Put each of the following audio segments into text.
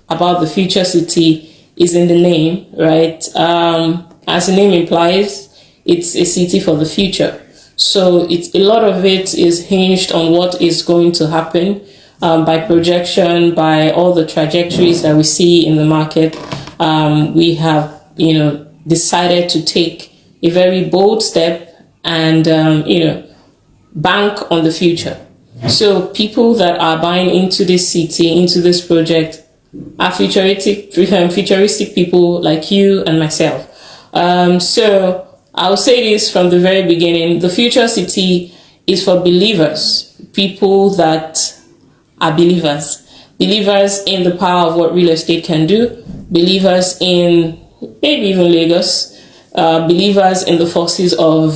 about the future city is in the name, right? As the name implies, it's a city for the future. So a lot of it is hinged on what is going to happen by projection, by all the trajectories that we see in the market. We have, decided to take a very bold step and, bank on the future. So people that are buying into this city, into this project, are futuristic people like you and myself. So I'll say this from the very beginning. The future city is for believers, people that are believers in the power of what real estate can do, believers in maybe even Lagos, believers in the forces of,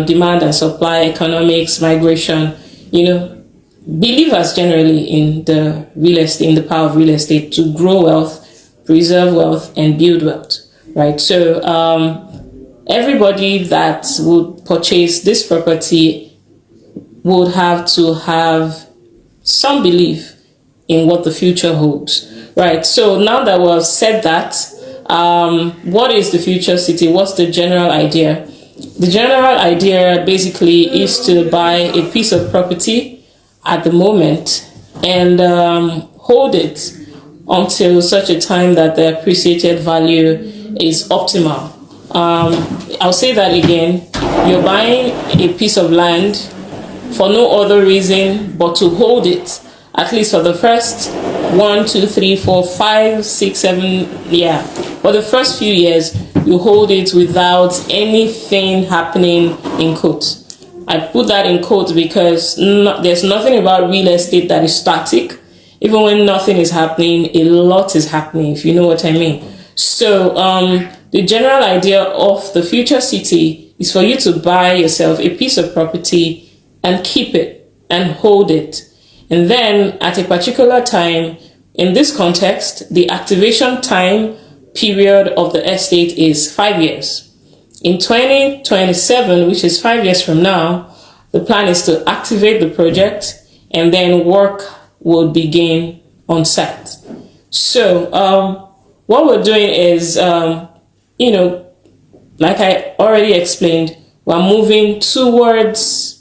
demand and supply, economics, migration, believers generally in the real estate, in the power of real estate to grow wealth, preserve wealth, and build wealth, right? So everybody that would purchase this property would have to have some belief in what the future holds, right? So now that we've said that, what is the future city? What's the general idea? The general idea basically is to buy a piece of property at the moment and hold it until such a time that the appreciated value is optimal. I'll say that again. You're buying a piece of land for no other reason but to hold it, at least for the first 1, 2, 3, 4, 5, 6, 7, for the first few years, you hold it without anything happening, in quotes. I put that in quotes because there's nothing about real estate that is static. Even when nothing is happening, a lot is happening, if you know what I mean. So the general idea of the future city is for you to buy yourself a piece of property and keep it and hold it. And then at a particular time, in this context, the activation time period of the estate is 5 years. In 2027, which is 5 years from now, the plan is to activate the project and then work will begin on site. So what we're doing is, like I already explained, we're moving towards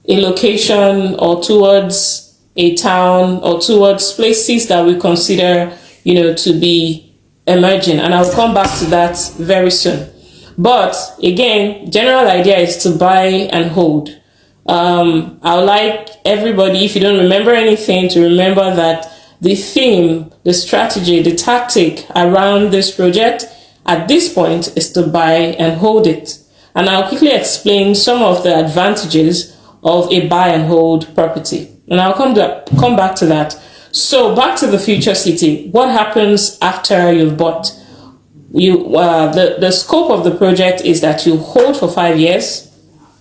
a location or towards a town or towards places that we consider, to be emerging. And I'll come back to that very soon. But again, general idea is to buy and hold. I would like everybody, if you don't remember anything, to remember that the theme, the strategy, the tactic around this project at this point is to buy and hold it. And I'll quickly explain some of the advantages of a buy and hold property. And I'll come back to that. So back to the future city. What happens after you've bought? The scope of the project is that you hold for 5 years.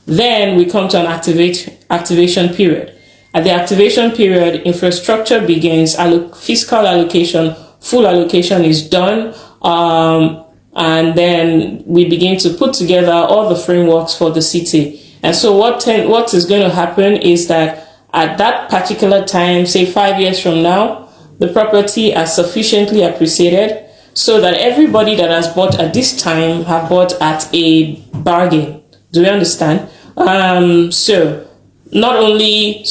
Then we come to an activation period. At the activation period, infrastructure begins, fiscal allocation, full allocation is done. And then we begin to put together all the frameworks for the city. And so what is going to happen is that at that particular time, say 5 years from now, the property has sufficiently appreciated so that everybody that has bought at this time have bought at a bargain. Do you understand? So not only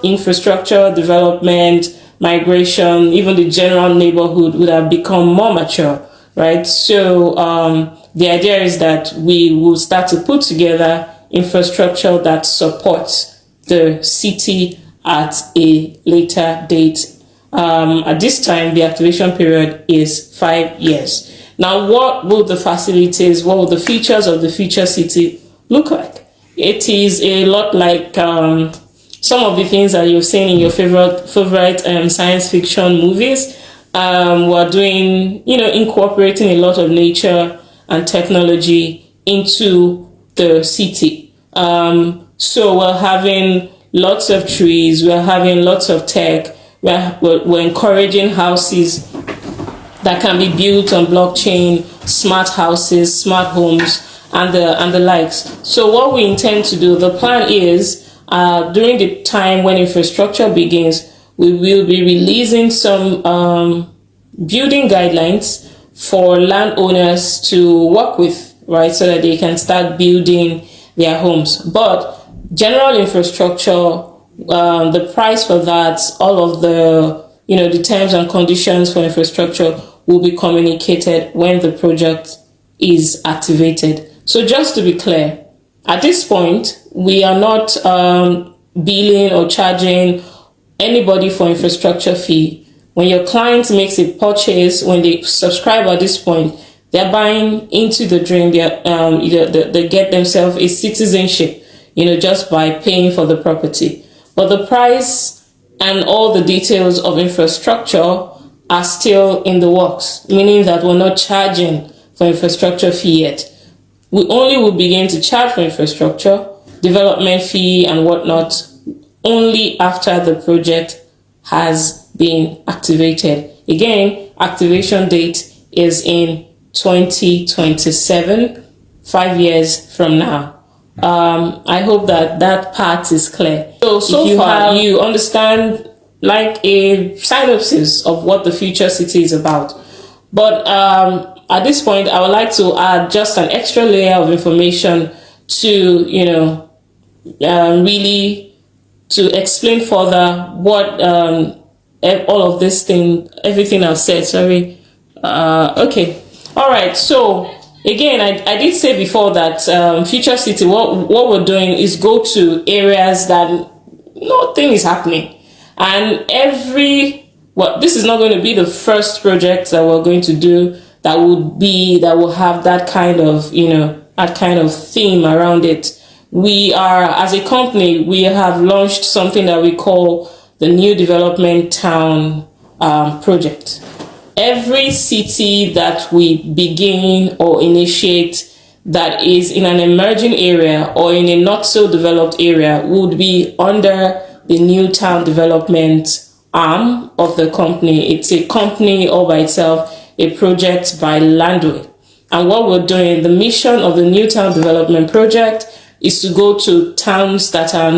infrastructure development, migration, even the general neighborhood would have become more mature, right? So the idea is that we will start to put together infrastructure that supports the city at a later date. At this time, the activation period is 5 years. Now, what will the facilities, what will the features of the future city look like? It is a lot like some of the things that you've seen in your favorite science fiction movies. We're doing, incorporating a lot of nature and technology into the city. So we're having lots of trees, we're having lots of tech, we're encouraging houses that can be built on blockchain, smart houses, smart homes, and the likes. So what we intend to do, the plan is, during the time when infrastructure begins, we will be releasing some building guidelines for landowners to work with, right, so that they can start building their homes. But general infrastructure, the price for that, all of the, the terms and conditions for infrastructure will be communicated when the project is activated. So just to be clear, at this point, we are not billing or charging anybody for infrastructure fee. When your client makes a purchase, when they subscribe at this point, they're buying into the dream. They get themselves a citizenship, just by paying for the property. But the price and all the details of infrastructure are still in the works, meaning that we're not charging for infrastructure fee yet. We only will begin to charge for infrastructure, development fee and whatnot, only after the project has been activated. Again, activation date is in 2027, 5 years from now. I hope that part is clear. So far you understand like a synopsis of what the future city is about. But at this point, I would like to add just an extra layer of information to, really to explain further what all of this thing, everything I've said, sorry. Okay. All right. So again, I did say before that future city, what we're doing is go to areas that nothing is happening. And this is not going to be the first project that we're going to do that will have that kind of, that kind of theme around it. We are, as a company, we have launched something that we call the New Development Town project. Every city that we begin or initiate that is in an emerging area or in a not so developed area would be under the New Town Development arm of the company. It's a company all by itself, a project by Landwey. And what we're doing, the mission of the New Town Development Project is to go to towns that are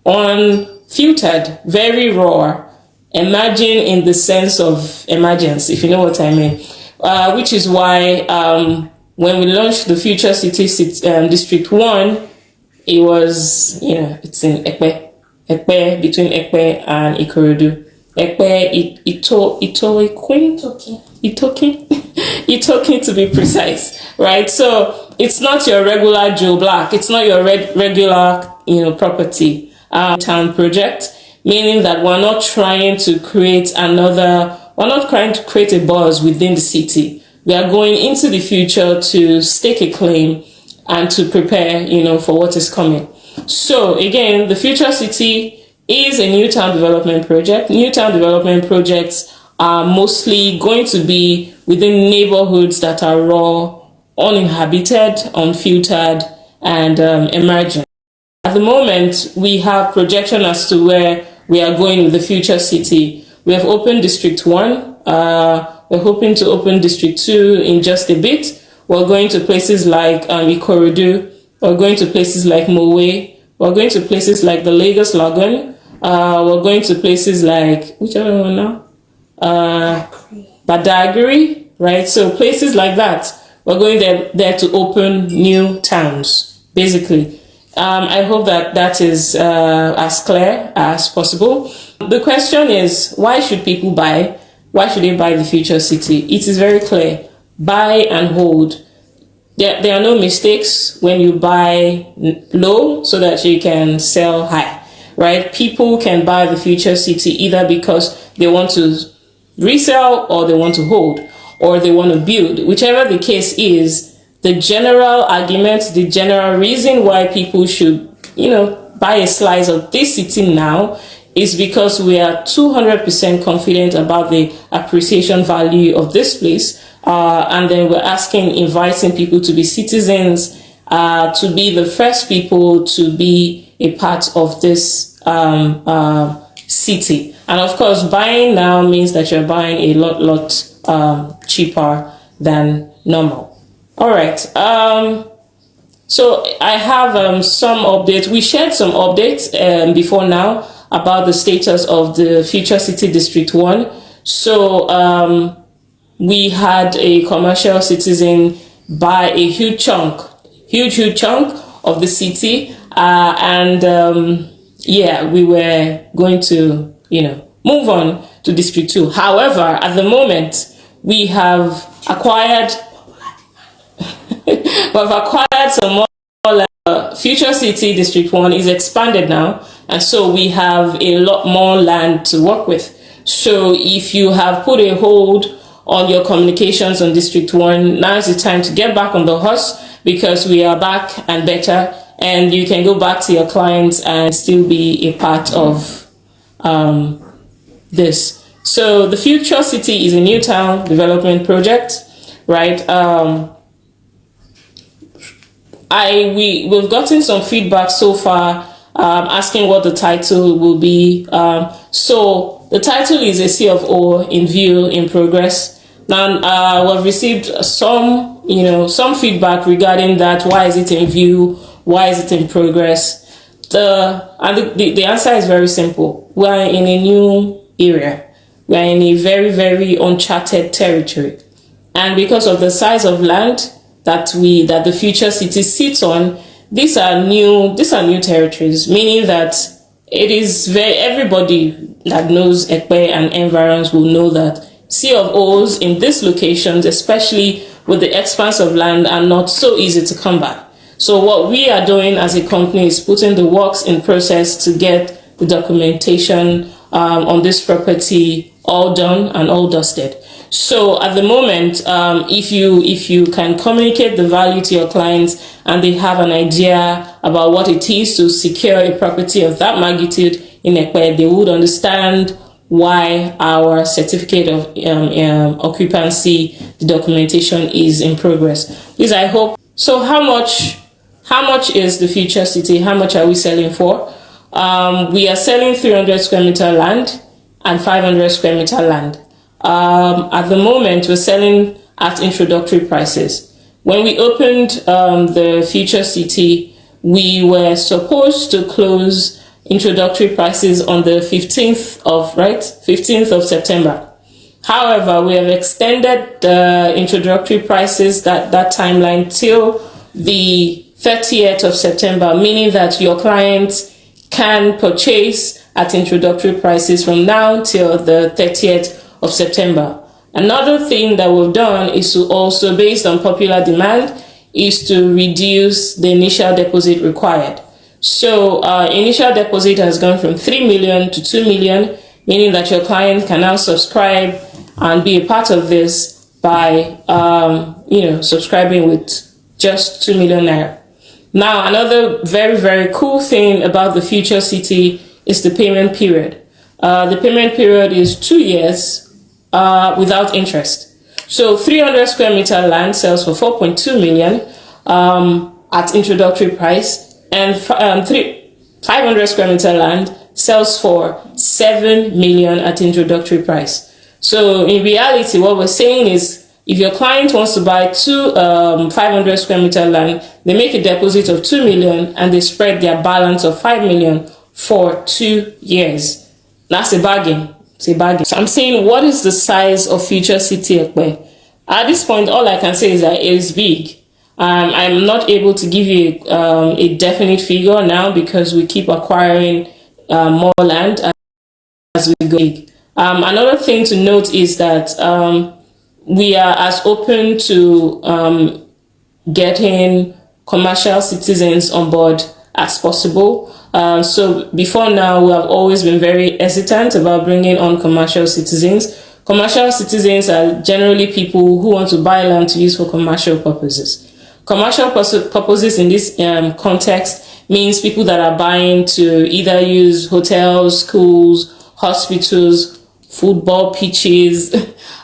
unfiltered, very raw, emerging in the sense of emergence, if you know what I mean. Which is why when we launched the Future City District 1, it was, it's in Epe, between Epe and Ikorodu. Epe, Itoki to be precise, right? So it's not your regular Joe Black. It's not your regular, property town project, meaning that we're not trying to create a buzz within the city. We are going into the future to stake a claim and to prepare, for what is coming. So again, the Future City is a new town development project. New town development projects are mostly going to be within neighborhoods that are raw, uninhabited, unfiltered, and emerging. At the moment, we have projection as to where we are going with the Future City. We have opened District 1. We're hoping to open District 2 in just a bit. We're going to places like Ikorodu. We're going to places like Mowe. We're going to places like the Lagos Lagoon. We're going to places like, which other one now? Badagry, right? So places like that. We're going there to open new towns, basically. I hope that is as clear as possible. The question is, why should people buy? Why should they buy the Future City? It is very clear. Buy and hold. There are no mistakes when you buy low so that you can sell high, right? People can buy the Future City either because they want to resell or they want to hold or they want to build. Whichever the case is, the general argument, the general reason why people should, buy a slice of this city now is because we are 200% confident about the appreciation value of this place. And then we're inviting people to be citizens, to be the first people to be a part of this city. And of course, buying now means that you're buying a lot cheaper than normal. All right. So I have some updates. We shared some updates before now about the status of the Future City District 1. So we had a commercial citizen buy a huge chunk of the city, yeah, we were going to, move on to District 2. However, at the moment, we have acquired some more. Future City District 1 is expanded now, and so we have a lot more land to work with. So if you have put a hold on your communications on District 1, now is the time to get back on the horse, because we are back and better, and you can go back to your clients and still be a part of this. So the Future City is a new town development project, right? We've gotten some feedback so far, asking what the title will be. So the title is A Sea of O in View, in Progress. Now, we've received some feedback regarding that. Why is it in view? Why is it in progress? The answer is very simple. We're in a new area. We're in a very, very uncharted territory. And because of the size of land that the future city sits on, these are new territories, meaning that it is everybody that knows Epe and environs will know that Sea of O's in these locations, especially with the expanse of land, are not so easy to come by. So what we are doing as a company is putting the works in process to get the documentation on this property all done and all dusted. So at the moment, if you can communicate the value to your clients and they have an idea about what it is to secure a property of that magnitude in Epe, they would understand why our certificate of occupancy, the documentation is in progress. Please, I hope. So how much is the future city? How much are we selling for? We are selling 300 square meter land and 500 square meter land. At the moment, we're selling at introductory prices. When we opened the future city, we were supposed to close introductory prices on the 15th of September. However, we have extended the introductory prices, that timeline, till the 30th of September, meaning that your clients can purchase at introductory prices from now till the 30th of September. Another thing that we've done is to also, based on popular demand, is to reduce the initial deposit required. So initial deposit has gone from 3 million to 2 million, meaning that your client can now subscribe and be a part of this by subscribing with just 2 million naira. Now, another very, very cool thing about the future city is the payment period. The payment period is 2 years without interest. So 300 square meter land sells for 4.2 million at introductory price, and 500 square meter land sells for 7 million at introductory price. So in reality, what we're saying is, if your client wants to buy 500 square meter land, they make a deposit of 2 million and they spread their balance of 5 million for 2 years. That's a bargain. It's a bargain. So I'm saying, what is the size of future city Epe? At this point, all I can say is that it is big. I'm not able to give you a definite figure now, because we keep acquiring more land as we go big. Another thing to note is that we are as open to getting commercial citizens on board as possible. So before now, we have always been very hesitant about bringing on commercial citizens. Commercial citizens are generally people who want to buy land to use for commercial purposes. Commercial purposes in this context means people that are buying to either use hotels, schools, hospitals, football pitches,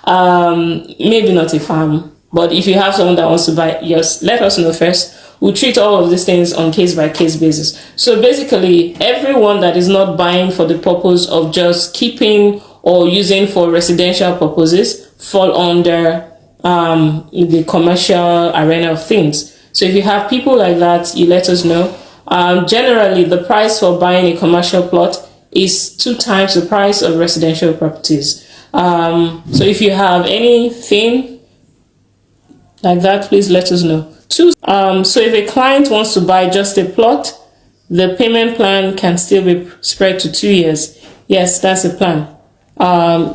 maybe not a farm. But if you have someone that wants to buy, just let us know first. We'll treat all of these things on case-by-case basis. So basically, everyone that is not buying for the purpose of just keeping or using for residential purposes fall under the commercial arena of things. So if you have people like that, you let us know. Generally, the price for buying a commercial plot is 2 times the price of residential properties. So if you have anything like that, please let us know. So if a client wants to buy just a plot, the payment plan can still be spread to 2 years. Yes, that's the plan.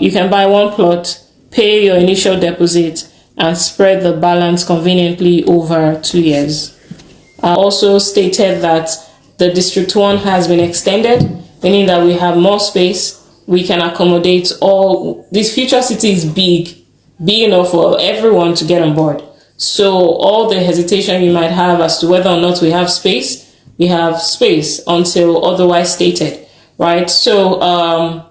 You can buy 1 plot, pay your initial deposit, and spread the balance conveniently over 2 years. Also stated that the District 1 has been extended, meaning that we have more space. We can accommodate all. This future city is big enough for everyone to get on board. So all the hesitation you might have as to whether or not we have space until otherwise stated, right? So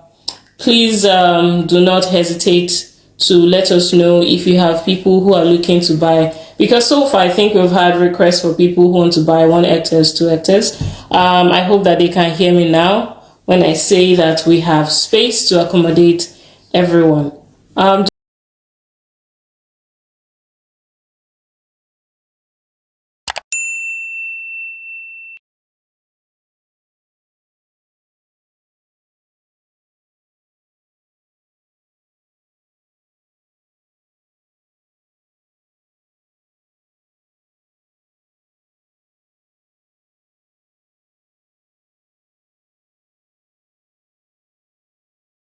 please do not hesitate to let us know if you have people who are looking to buy, because so far I think we've had requests for people who want to buy 1 hectare, 2 hectares. I hope that they can hear me now when I say that we have space to accommodate everyone.